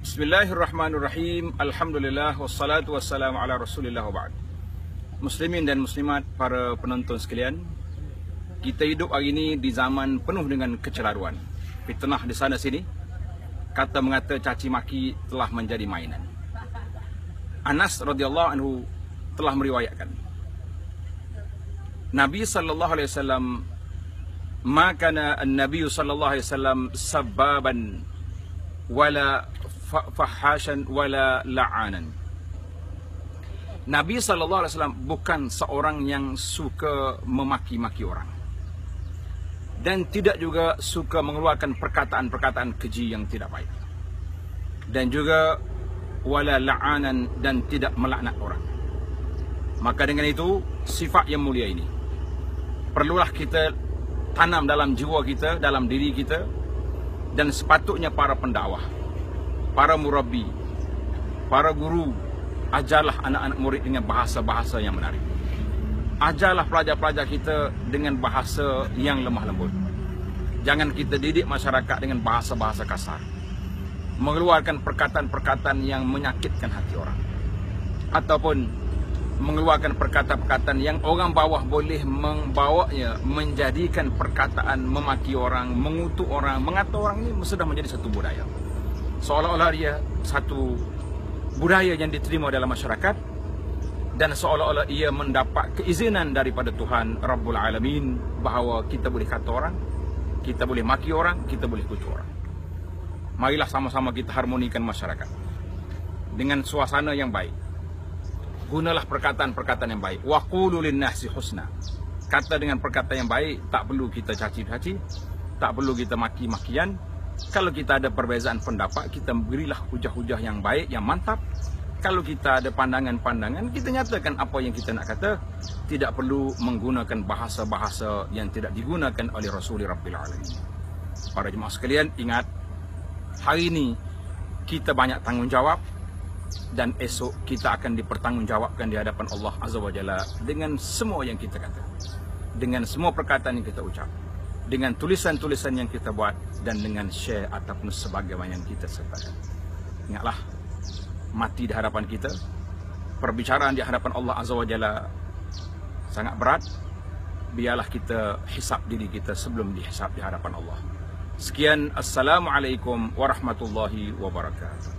Bismillahirrahmanirrahim. Alhamdulillah wassalatu wassalamu ala Rasulillah wa ba'd. Muslimin dan muslimat, para penonton sekalian, kita hidup hari ini di zaman penuh dengan kecelaruan. Fitnah di sana sini, kata mengata, caci maki telah menjadi mainan. Anas radhiyallahu anhu telah meriwayatkan, Nabi sallallahu alaihi wasallam, ma kana an-nabiy sallallahu alaihi wasallam sabbaban wala fahashan wala la'anan. Nabi SAW bukan seorang yang suka memaki-maki orang, dan tidak juga suka mengeluarkan perkataan-perkataan keji yang tidak baik, dan juga wala la'anan, dan tidak melaknat orang. Maka dengan itu, sifat yang mulia ini perlulah kita tanam dalam jiwa kita, dalam diri kita. Dan sepatutnya para pendakwah, para murabbi, para guru, ajarlah anak-anak murid dengan bahasa-bahasa yang menarik. Ajarlah pelajar-pelajar kita dengan bahasa yang lemah lembut. Jangan kita didik masyarakat dengan bahasa-bahasa kasar, mengeluarkan perkataan-perkataan yang menyakitkan hati orang, ataupun mengeluarkan perkataan-perkataan yang orang bawah boleh membawanya menjadikan perkataan memaki orang, mengutuk orang, mengata orang. Ini sudah menjadi satu budaya, seolah-olah dia satu budaya yang diterima dalam masyarakat, dan seolah-olah ia mendapat keizinan daripada Tuhan Rabbul Alamin bahawa kita boleh kata orang, kita boleh maki orang, kita boleh kutuk orang. Marilah sama-sama kita harmonikan masyarakat dengan suasana yang baik. Gunalah perkataan-perkataan yang baik. Wa qulu lin-nasi husna. Kata dengan perkataan yang baik, tak perlu kita caci-caci, tak perlu kita maki-makian. Kalau kita ada perbezaan pendapat, kita berilah hujah-hujah yang baik, yang mantap. Kalau kita ada pandangan-pandangan, kita nyatakan apa yang kita nak kata. Tidak perlu menggunakan bahasa-bahasa yang tidak digunakan oleh Rasulullah Rabbil Alamin. Para jemaah sekalian, ingat, hari ini kita banyak tanggungjawab, dan esok kita akan dipertanggungjawabkan di hadapan Allah Azza wa Jalla dengan semua yang kita kata, dengan semua perkataan yang kita ucap, dengan tulisan-tulisan yang kita buat, dan dengan share ataupun sebagaimana yang kita sertakan. Ingatlah, mati di hadapan kita, perbicaraan di hadapan Allah Azza wa Jalla sangat berat. Biarlah kita hisap diri kita sebelum dihisap di hadapan Allah. Sekian, Assalamualaikum warahmatullahi wabarakatuh.